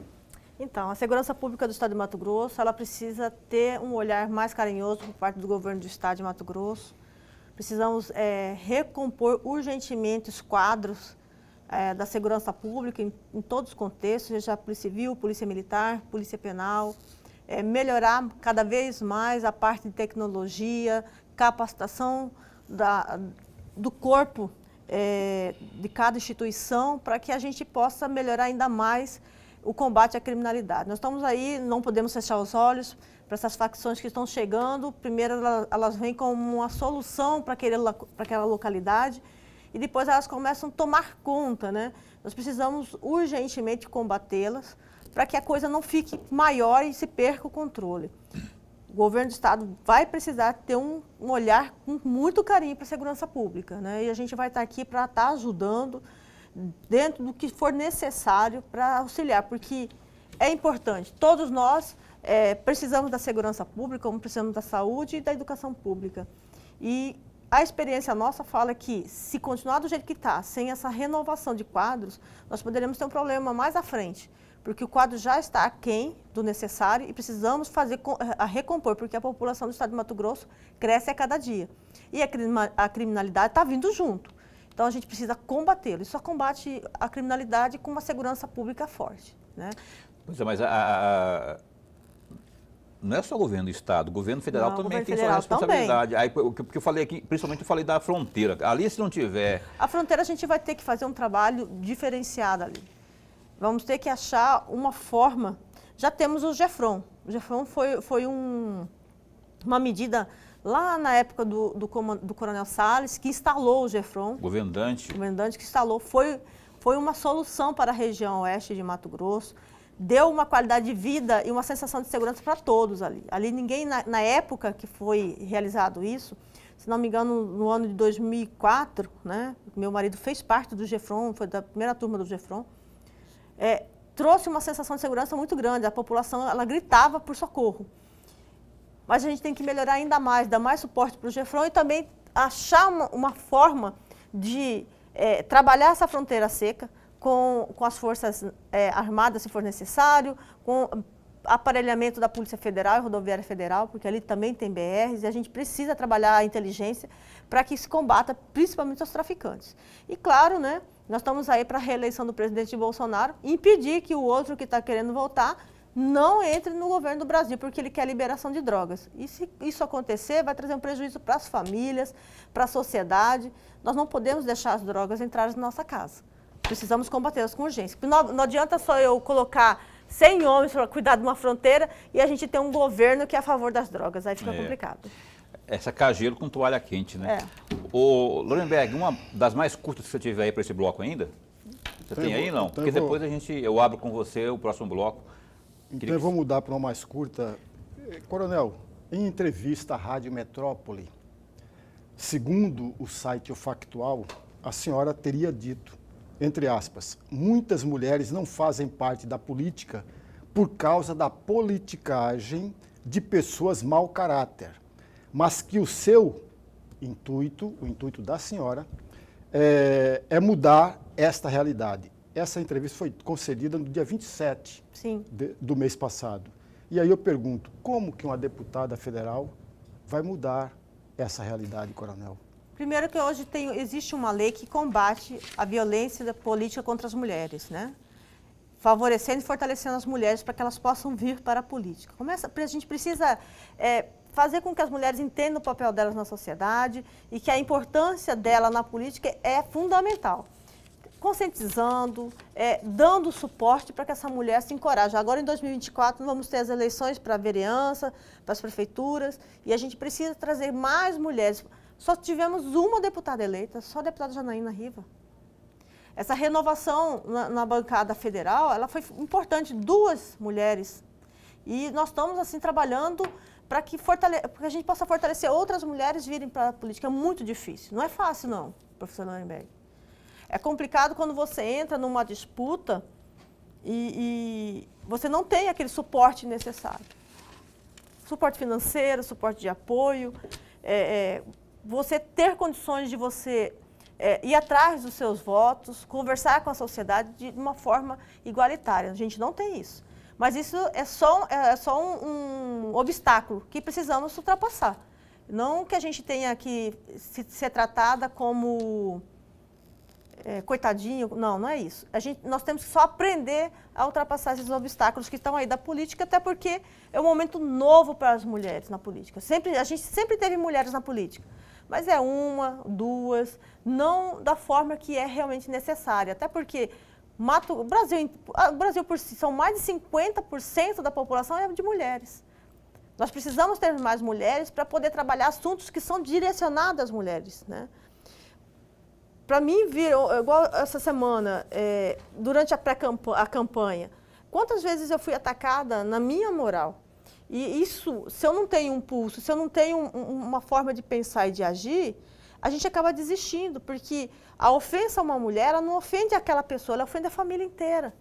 Então, a segurança pública do Estado de Mato Grosso, ela precisa ter um olhar mais carinhoso por parte do governo do Estado de Mato Grosso. Precisamos recompor urgentemente os quadros da segurança pública em todos os contextos, seja a Polícia Civil, Polícia Militar, Polícia Penal, melhorar cada vez mais a parte de tecnologia, capacitação do corpo de cada instituição, para que a gente possa melhorar ainda mais o combate à criminalidade. Nós estamos aí, não podemos fechar os olhos para essas facções que estão chegando. Primeiro, elas vêm como uma solução para aquela localidade e depois elas começam a tomar conta, né? Nós precisamos urgentemente combatê-las para que a coisa não fique maior e se perca o controle. O governo do Estado vai precisar ter um olhar com muito carinho para a segurança pública, né? E a gente vai estar aqui para estar ajudando dentro do que for necessário para auxiliar, porque é importante. Todos nós precisamos da segurança pública, como precisamos da saúde e da educação pública. E a experiência nossa fala que, se continuar do jeito que está, sem essa renovação de quadros, nós poderemos ter um problema mais à frente, porque o quadro já está aquém do necessário e precisamos fazer a recompor, porque a população do Estado de Mato Grosso cresce a cada dia. E a criminalidade está vindo junto. Então, a gente precisa combatê-lo. E só combate a criminalidade com uma segurança pública forte, né? Pois é, mas não é só o governo do Estado, o governo federal Não, também governo tem federal sua responsabilidade. Aí, porque eu falei aqui, principalmente eu falei da fronteira. Ali, se não tiver... A fronteira, a gente vai ter que fazer um trabalho diferenciado ali. Vamos ter que achar uma forma... Já temos o GEFRON. O GEFRON foi uma medida... Lá na época do Coronel Salles, que instalou o GEFRON. Governante. O governante que instalou. Foi uma solução para a região oeste de Mato Grosso. Deu uma qualidade de vida e uma sensação de segurança para todos ali. Ali ninguém, na época que foi realizado isso, se não me engano, no ano de 2004, né, meu marido fez parte do GEFRON, foi da primeira turma do GEFRON, trouxe uma sensação de segurança muito grande. A população, ela gritava por socorro. Mas a gente tem que melhorar ainda mais, dar mais suporte para o GEFRON e também achar uma forma de trabalhar essa fronteira seca com as forças armadas, se for necessário, com aparelhamento da Polícia Federal e Rodoviária Federal, porque ali também tem BRs, e a gente precisa trabalhar a inteligência para que se combata principalmente os traficantes. E claro, né, nós estamos aí para a reeleição do presidente Bolsonaro, impedir que o outro que está querendo voltar não entre no governo do Brasil, porque ele quer a liberação de drogas. E se isso acontecer, vai trazer um prejuízo para as famílias, para a sociedade. Nós não podemos deixar as drogas entrarem na nossa casa. Precisamos combatê-las com urgência. Não adianta só eu colocar 100 homens para cuidar de uma fronteira e a gente ter um governo que é a favor das drogas. Aí fica complicado. Essa cagelo com toalha quente, né? Ô, Lorenberg, uma das mais curtas que você tiver aí para esse bloco ainda? Você tem aí, não? Porque depois eu abro com você o próximo bloco. Então eu vou mudar para uma mais curta. Coronel, em entrevista à Rádio Metrópole, segundo o site O Factual, a senhora teria dito, entre aspas, muitas mulheres não fazem parte da política por causa da politicagem de pessoas mau caráter, mas que o seu intuito, o intuito da senhora, é mudar esta realidade. Essa entrevista foi concedida no dia 27 do mês passado. E aí eu pergunto, como que uma deputada federal vai mudar essa realidade, coronel? Primeiro que hoje existe uma lei que combate a violência da política contra as mulheres, né? Favorecendo e fortalecendo as mulheres para que elas possam vir para a política. A gente precisa fazer com que as mulheres entendam o papel delas na sociedade e que a importância dela na política é fundamental. Conscientizando, dando suporte para que essa mulher se encoraje. Agora, em 2024, vamos ter as eleições para a vereança, para as prefeituras, e a gente precisa trazer mais mulheres. Só tivemos uma deputada eleita, só a deputada Janaína Riva. Essa renovação na bancada federal, ela foi importante, 2 mulheres. E nós estamos, assim, trabalhando para que a gente possa fortalecer outras mulheres virem para a política. É muito difícil, não é fácil, não, professor Lorenberg. É complicado quando você entra numa disputa e você não tem aquele suporte necessário. Suporte financeiro, suporte de apoio. você ter condições de você ir atrás dos seus votos, conversar com a sociedade de uma forma igualitária. A gente não tem isso. Mas isso é só um obstáculo que precisamos ultrapassar. Não que a gente tenha que ser tratada como coitadinho, não é isso. Nós temos que só aprender a ultrapassar esses obstáculos que estão aí da política, até porque é um momento novo para as mulheres na política. A gente sempre teve mulheres na política, mas é uma, duas, não da forma que é realmente necessária. Até porque o Brasil por si, são mais de 50% da população é de mulheres. Nós precisamos ter mais mulheres para poder trabalhar assuntos que são direcionados às mulheres, né? Para mim, igual essa semana, durante a campanha, quantas vezes eu fui atacada na minha moral? E isso, se eu não tenho um pulso, se eu não tenho uma forma de pensar e de agir, a gente acaba desistindo, porque a ofensa a uma mulher, ela não ofende aquela pessoa, ela ofende a família inteira.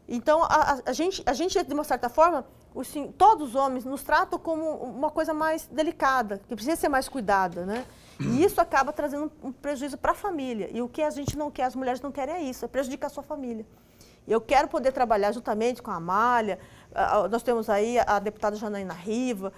Então, a gente, de uma certa forma, todos os homens nos tratam como uma coisa mais delicada, que precisa ser mais cuidada, né? E isso acaba trazendo um prejuízo para a família. E o que a gente não quer, as mulheres não querem é isso, é prejudicar a sua família. Eu quero poder trabalhar juntamente com a Amália, nós temos aí a deputada Janaína Riva,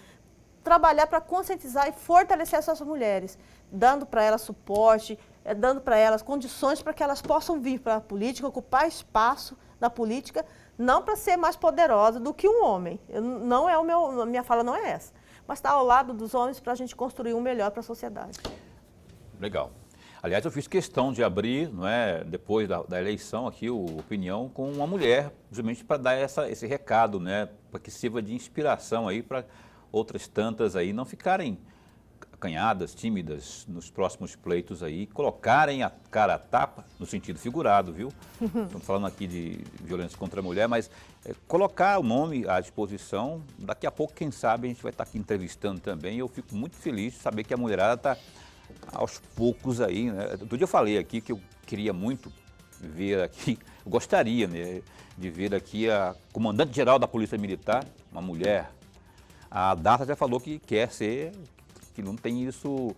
trabalhar para conscientizar e fortalecer essas mulheres, dando para elas suporte, dando para elas condições para que elas possam vir para a política, ocupar espaço na política, não para ser mais poderosa do que um homem. A minha fala não é essa. Mas estar ao lado dos homens para a gente construir um melhor para a sociedade. Legal. Aliás, eu fiz questão de abrir, não é, depois da eleição aqui, o Opinião com uma mulher, justamente para dar esse recado, né, para que sirva de inspiração aí para outras tantas aí não ficarem acanhadas, tímidas nos próximos pleitos aí, colocarem a cara a tapa, no sentido figurado, viu? Estamos falando aqui de violência contra a mulher, mas colocar o nome à disposição, daqui a pouco, quem sabe, a gente vai estar aqui entrevistando também, e eu fico muito feliz de saber que a mulherada está aos poucos aí, né? Outro dia eu falei aqui que eu queria muito ver aqui, eu gostaria, né, de ver aqui a comandante-geral da Polícia Militar, uma mulher. A Daça já falou que quer ser, que não tem isso,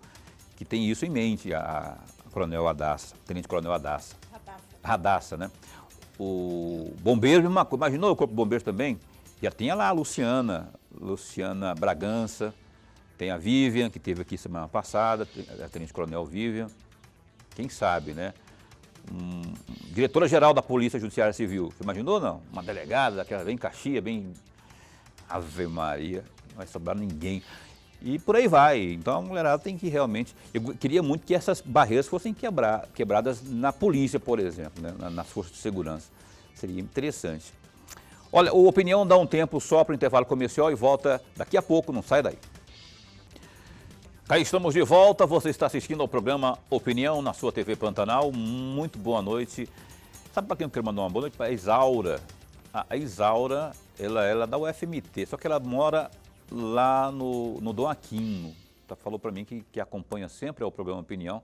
que tem isso em mente, a Coronel Hadassa, Tenente Coronel Hadassa. Hadassa, né? O bombeiro, imaginou o Corpo de Bombeiros também? Já tinha lá a Luciana Bragança, tem a Vivian, que esteve aqui semana passada, a Tenente Coronel Vivian, quem sabe, né? Diretora-geral da Polícia Judiciária Civil, você imaginou, não? Uma delegada, daquela bem caxia, bem... Ave Maria, não vai sobrar ninguém. E por aí vai. Então a mulherada tem que realmente... Eu queria muito que essas barreiras fossem quebradas na polícia, por exemplo, né? Nas forças de segurança. Seria interessante. Olha, o Opinião dá um tempo só para o intervalo comercial e volta daqui a pouco, não sai daí. Aí estamos de volta, você está assistindo ao programa Opinião na sua TV Pantanal. Muito boa noite. Sabe para quem eu quero mandar uma boa noite? Para a Isaura. A Isaura, ela é da UFMT, só que ela mora lá no Dom Aquino. Falou para mim que acompanha sempre o programa Opinião.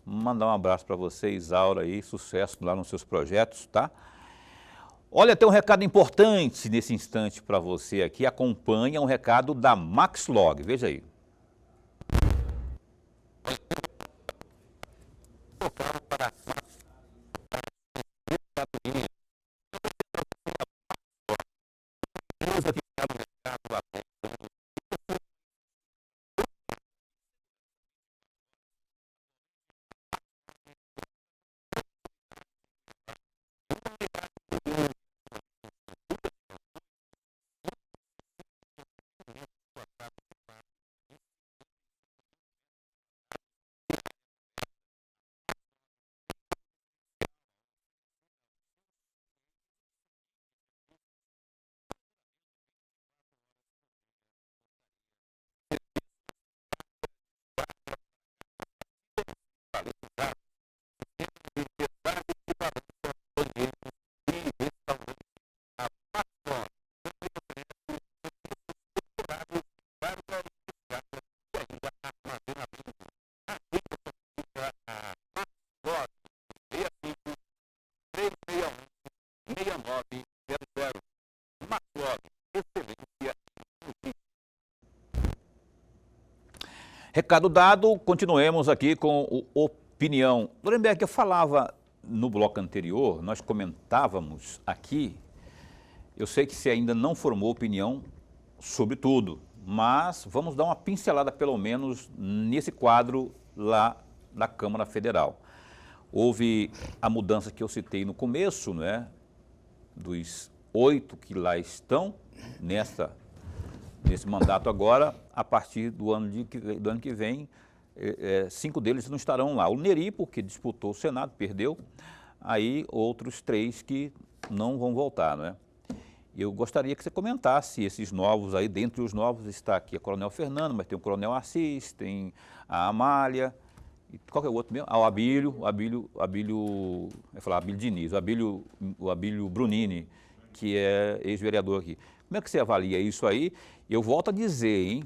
Mandar um abraço para você, Isaura, aí, sucesso lá nos seus projetos, tá? Olha, tem um recado importante nesse instante para você aqui. Acompanha um recado da Maxlog, veja aí. Recado dado, continuemos aqui com o Opinião. Lorenberg, eu falava no bloco anterior, nós comentávamos aqui, eu sei que você ainda não formou opinião sobre tudo, mas vamos dar uma pincelada pelo menos nesse quadro lá da Câmara Federal. Houve a mudança que eu citei no começo, né, dos 8 que lá estão nesse mandato agora, a partir do ano que vem, 5 deles não estarão lá. O Neri, porque disputou o Senado, perdeu, aí outros 3 que não vão voltar, né? Eu gostaria que você comentasse esses novos aí, dentre os novos está aqui a Coronel Fernando, mas tem o Coronel Assis, tem a Amália, e qual que é o outro mesmo? Ah, o Abílio Diniz, o Abílio Brunini, que é ex-vereador aqui. Como é que você avalia isso aí? Eu volto a dizer, hein,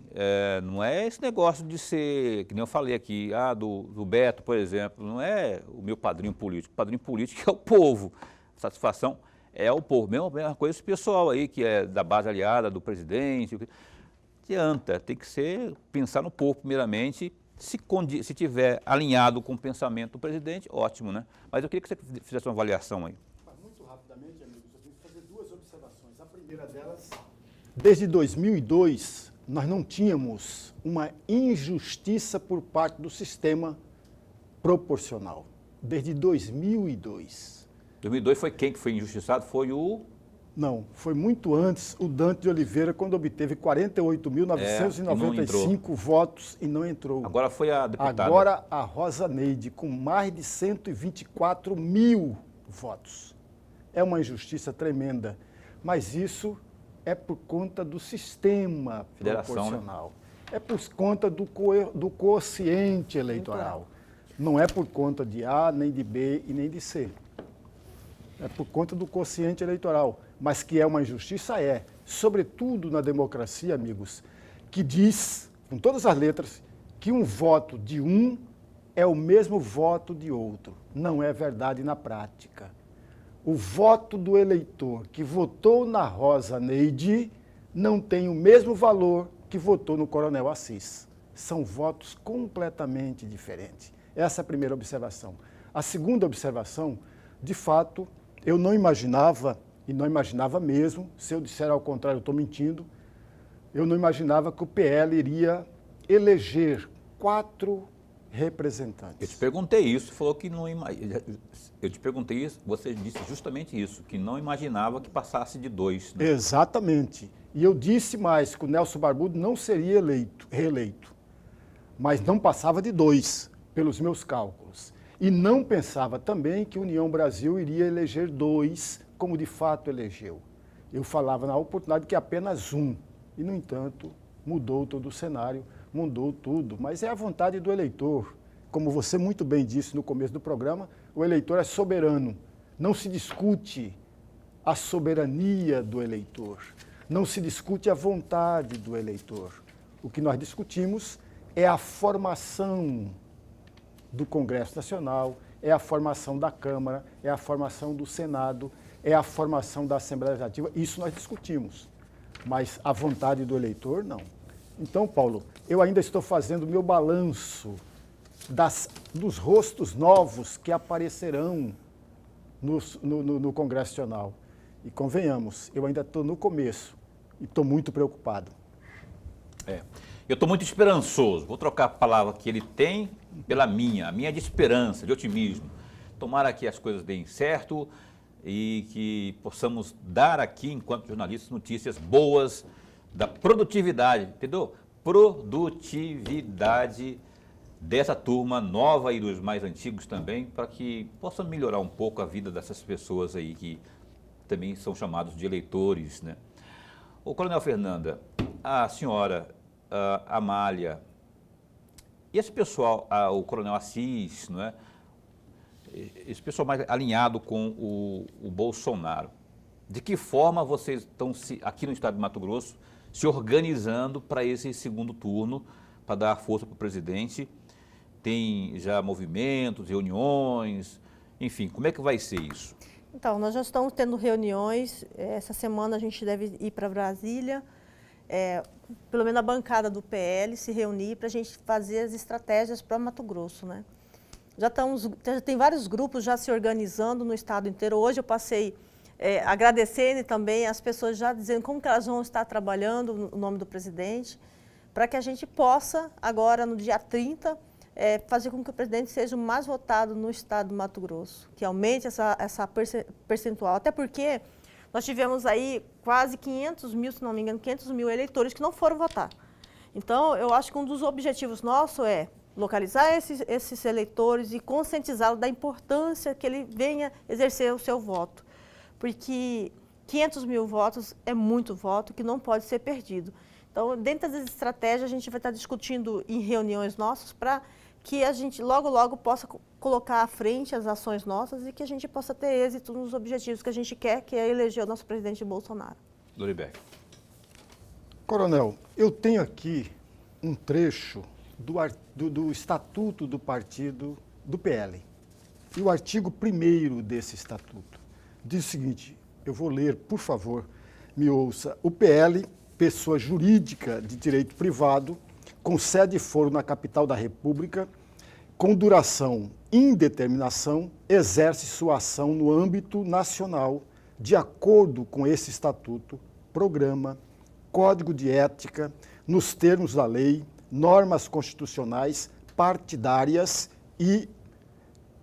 não é esse negócio de ser, que nem eu falei aqui, do Beto, por exemplo, não é o meu padrinho político. O padrinho político é o povo. Satisfação é o povo. Mesma coisa esse pessoal aí, que é da base aliada, do presidente. Não adianta, tem que pensar no povo primeiramente. Se tiver alinhado com o pensamento do presidente, ótimo, né? Mas eu queria que você fizesse uma avaliação aí. Muito rapidamente, amigos, eu tenho que fazer 2 observações. A primeira delas, desde 2002, nós não tínhamos uma injustiça por parte do sistema proporcional. Desde 2002. 2002 foi quem que foi injustiçado? Foi o... Não, foi muito antes o Dante de Oliveira, quando obteve 48.995 votos e não entrou. Agora foi a deputada. Agora a Rosa Neide, com mais de 124 mil votos. É uma injustiça tremenda, mas isso é por conta do sistema proporcional. Né? É por conta do quociente eleitoral. Não é por conta de A, nem de B e nem de C. É por conta do quociente eleitoral. Mas que é uma injustiça, sobretudo na democracia, amigos, que diz, com todas as letras, que um voto de um é o mesmo voto de outro. Não é verdade na prática. O voto do eleitor que votou na Rosa Neide não tem o mesmo valor que votou no Coronel Assis. São votos completamente diferentes. Essa é a primeira observação. A segunda observação, de fato, eu não imaginava, e não imaginava mesmo, se eu disser ao contrário, eu estou mentindo, eu não imaginava que o PL iria eleger 4 representantes. Eu te perguntei isso, falou que não imaginava. Eu te perguntei isso, você disse justamente isso, que não imaginava que passasse de 2. Né? Exatamente. E eu disse mais, que o Nelson Barbudo não seria reeleito, mas não passava de 2, pelos meus cálculos. E não pensava também que a União Brasil iria eleger 2, como de fato elegeu. Eu falava na oportunidade que apenas 1. E, no entanto, mudou todo o cenário, mudou tudo. Mas é a vontade do eleitor. Como você muito bem disse no começo do programa, o eleitor é soberano. Não se discute a soberania do eleitor. Não se discute a vontade do eleitor. O que nós discutimos é a formação do Congresso Nacional, é a formação da Câmara, é a formação do Senado, é a formação da Assembleia Legislativa. Isso nós discutimos, mas a vontade do eleitor, não. Então, Paulo, eu ainda estou fazendo o meu balanço dos rostos novos que aparecerão no Congresso Nacional. E convenhamos, eu ainda estou no começo e estou muito preocupado. Eu estou muito esperançoso. Vou trocar a palavra que ele tem pela minha. A minha é de esperança, de otimismo. Tomara que as coisas deem certo e que possamos dar aqui, enquanto jornalistas, notícias boas da produtividade, entendeu? Produtividade dessa turma nova e dos mais antigos também, para que possa melhorar um pouco a vida dessas pessoas aí que também são chamados de eleitores, né? Ô, Coronel Fernanda, a senhora, a Amália, e esse pessoal, o Coronel Assis, não é? Esse pessoal mais alinhado com o Bolsonaro, de que forma vocês estão, aqui no estado de Mato Grosso, se organizando para esse segundo turno, para dar força para o presidente? Tem já movimentos, reuniões, enfim, como é que vai ser isso? Então, nós já estamos tendo reuniões, essa semana a gente deve ir para Brasília pelo menos a bancada do PL, se reunir para a gente fazer as estratégias para Mato Grosso, né? Já tem vários grupos já se organizando no estado inteiro. Hoje eu passei agradecendo também as pessoas já dizendo como que elas vão estar trabalhando no nome do presidente, para que a gente possa, agora no dia 30, fazer com que o presidente seja o mais votado no estado do Mato Grosso, que aumente essa percentual. Até porque nós tivemos aí quase 500 mil, se não me engano, 500 mil eleitores que não foram votar. Então, eu acho que um dos objetivos nossos é localizar esses eleitores e conscientizá-los da importância que ele venha exercer o seu voto. Porque 500 mil votos é muito voto que não pode ser perdido. Então, dentro das estratégias, a gente vai estar discutindo em reuniões nossas para que a gente logo, logo possa colocar à frente as ações nossas e que a gente possa ter êxito nos objetivos que a gente quer, que é eleger o nosso presidente Bolsonaro. Loriberg. Coronel, eu tenho aqui um trecho do Estatuto do Partido do PL. E o artigo 1º desse Estatuto diz o seguinte, eu vou ler, por favor, me ouça. O PL, pessoa jurídica de direito privado, com sede e foro na capital da República, com duração e indeterminação, exerce sua ação no âmbito nacional, de acordo com esse Estatuto, programa, código de ética, nos termos da lei, normas constitucionais, partidárias e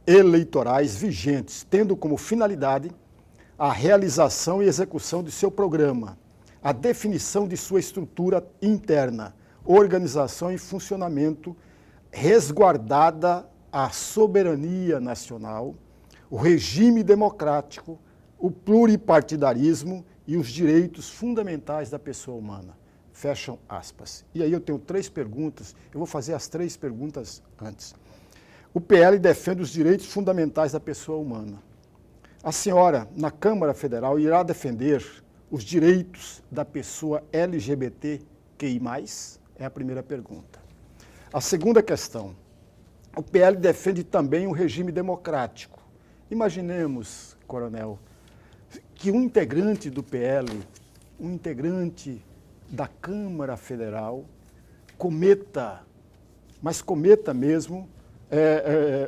eleitorais vigentes, tendo como finalidade a realização e execução de seu programa, a definição de sua estrutura interna, organização e funcionamento, resguardada a soberania nacional, o regime democrático, o pluripartidarismo e os direitos fundamentais da pessoa humana. Fecham aspas. E aí eu tenho 3 perguntas, eu vou fazer as 3 perguntas antes. O PL defende os direitos fundamentais da pessoa humana. A senhora, na Câmara Federal, irá defender os direitos da pessoa LGBTQI+? É a primeira pergunta. A segunda questão, o PL defende também um regime democrático. Imaginemos, coronel, que um integrante do PL, um integrante da Câmara Federal, cometa mesmo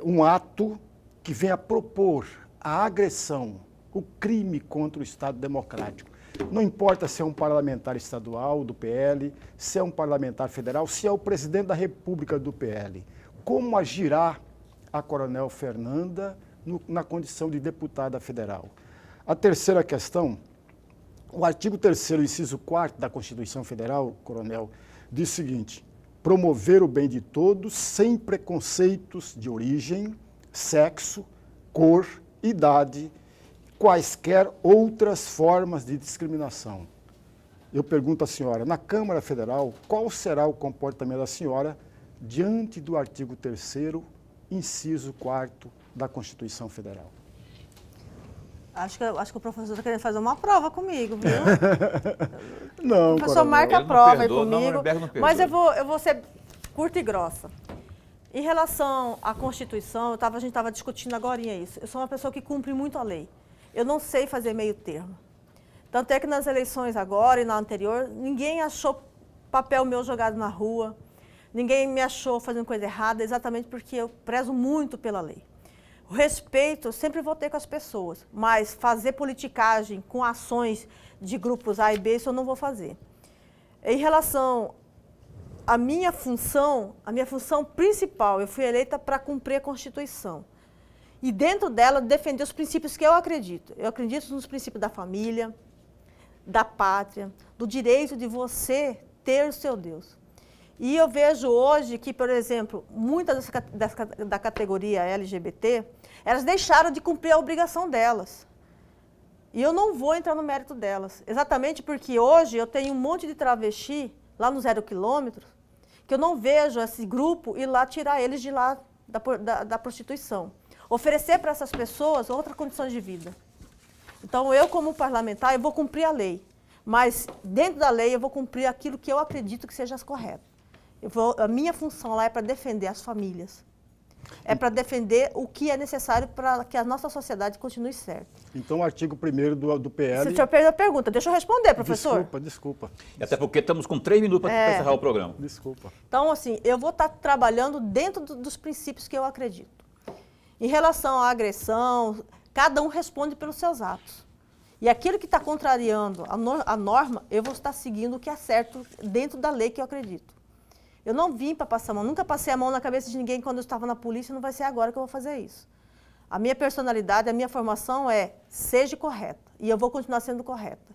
um ato que venha propor a agressão, o crime contra o Estado democrático. Não importa se é um parlamentar estadual do PL, se é um parlamentar federal, se é o presidente da República do PL. Como agirá a coronel Fernanda na condição de deputada federal? A terceira questão, o artigo 3º, inciso 4º da Constituição Federal, coronel, diz o seguinte, promover o bem de todos sem preconceitos de origem, sexo, cor, idade, quaisquer outras formas de discriminação. Eu pergunto à senhora, na Câmara Federal, qual será o comportamento da senhora diante do artigo 3º, inciso 4º da Constituição Federal? Acho que o professor está querendo fazer uma prova comigo, viu? Não, o professor marca a prova aí comigo, mas eu vou ser curta e grossa. Em relação à Constituição, a gente estava discutindo agora isso. Eu sou uma pessoa que cumpre muito a lei. Eu não sei fazer meio termo. Tanto é que nas eleições agora e na anterior, ninguém achou papel meu jogado na rua, ninguém me achou fazendo coisa errada, exatamente porque eu prezo muito pela lei. O respeito eu sempre vou ter com as pessoas, mas fazer politicagem com ações de grupos A e B, isso eu não vou fazer. Em relação à minha função principal, eu fui eleita para cumprir a Constituição. E dentro dela, defender os princípios que eu acredito. Eu acredito nos princípios da família, da pátria, do direito de você ter o seu Deus. E eu vejo hoje que, por exemplo, muitas da categoria LGBT, elas deixaram de cumprir a obrigação delas. E eu não vou entrar no mérito delas. Exatamente porque hoje eu tenho um monte de travesti lá no 0 quilômetro, que eu não vejo esse grupo ir lá tirar eles de lá da prostituição. Oferecer para essas pessoas outras condições de vida. Então, eu como parlamentar, eu vou cumprir a lei. Mas, dentro da lei, eu vou cumprir aquilo que eu acredito que seja correto. A minha função lá é para defender as famílias. É para defender o que é necessário para que a nossa sociedade continue certa. Então, o artigo 1º do PL... Se o senhor perdeu a pergunta, deixa eu responder, professor. Desculpa. Até porque estamos com 3 minutos para encerrar o programa. Desculpa. Então, assim, eu vou estar trabalhando dentro dos princípios que eu acredito. Em relação à agressão, cada um responde pelos seus atos. E aquilo que está contrariando a norma, eu vou estar seguindo o que é certo dentro da lei que eu acredito. Eu não vim para passar a mão, nunca passei a mão na cabeça de ninguém quando eu estava na polícia, não vai ser agora que eu vou fazer isso. A minha personalidade, a minha formação é seja correta, e eu vou continuar sendo correta.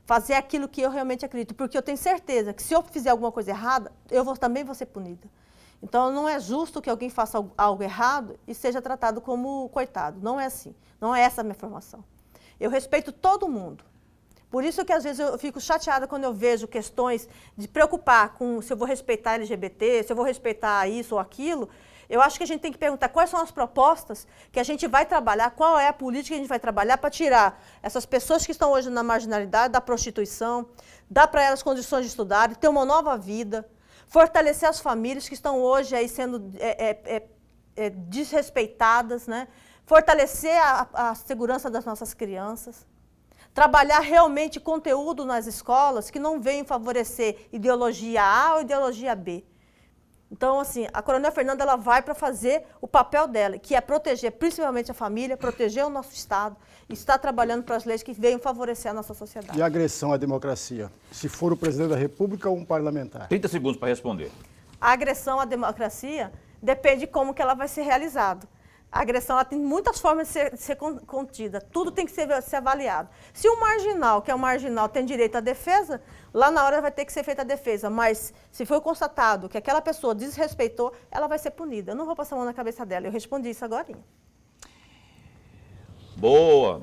Fazer aquilo que eu realmente acredito, porque eu tenho certeza que se eu fizer alguma coisa errada, também vou ser punida. Então, não é justo que alguém faça algo errado e seja tratado como coitado. Não é assim. Não é essa a minha formação. Eu respeito todo mundo. Por isso que, às vezes, eu fico chateada quando eu vejo questões de preocupar com se eu vou respeitar LGBT, se eu vou respeitar isso ou aquilo. Eu acho que a gente tem que perguntar quais são as propostas que a gente vai trabalhar, qual é a política que a gente vai trabalhar para tirar essas pessoas que estão hoje na marginalidade, da prostituição, dar para elas condições de estudar, ter uma nova vida, fortalecer as famílias que estão hoje aí sendo desrespeitadas, né? Fortalecer a segurança das nossas crianças. Trabalhar realmente conteúdo nas escolas que não venham favorecer ideologia A ou ideologia B. Então, assim, a Coronel Fernanda ela vai para fazer o papel dela, que é proteger principalmente a família, proteger o nosso Estado e estar trabalhando para as leis que venham favorecer a nossa sociedade. E a agressão à democracia? Se for o presidente da República ou um parlamentar? 30 segundos para responder. A agressão à democracia depende de como que ela vai ser realizada. A agressão ela tem muitas formas de ser contida, tudo tem que ser avaliado. Se o marginal, que é o marginal, tem direito à defesa, lá na hora vai ter que ser feita a defesa, mas se for constatado que aquela pessoa desrespeitou, ela vai ser punida. Eu não vou passar a mão na cabeça dela, eu respondi isso agora. Boa.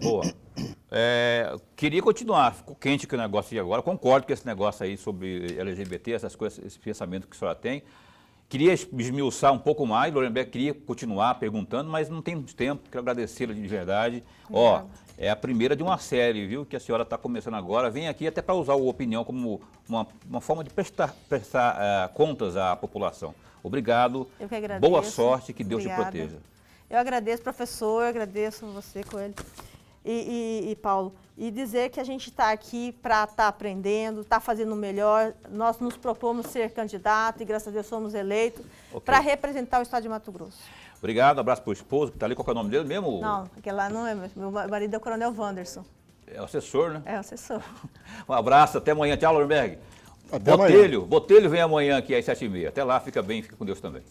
Queria continuar, ficou quente que o negócio de agora, concordo com esse negócio aí sobre LGBT, essas coisas, esse pensamento que a senhora tem. Queria esmiuçar um pouco mais, Lorenberg queria continuar perguntando, mas não temos tempo, quero agradecê-la de verdade. Ó, é a primeira de uma série, viu, que a senhora está começando agora. Vem aqui até para usar o Opinião como uma forma de prestar contas à população. Obrigado, eu que agradeço. Boa sorte, que Deus Obrigada. te proteja. Eu agradeço, professor, eu agradeço você, Coelho. E Paulo, e dizer que a gente está aqui para estar aprendendo, estar fazendo o melhor. Nós nos propomos ser candidato e, graças a Deus, somos eleitos para representar o Estado de Mato Grosso. Obrigado, abraço para o esposo que está ali. Qual é o nome dele mesmo? Não, aquele lá não é meu marido, é o Coronel Wanderson. É o assessor, né? É o assessor. Um abraço, até amanhã. Tchau, Lorenberg. Até amanhã. Botelho vem amanhã aqui às 7h30. Até lá, fica bem, fica com Deus também.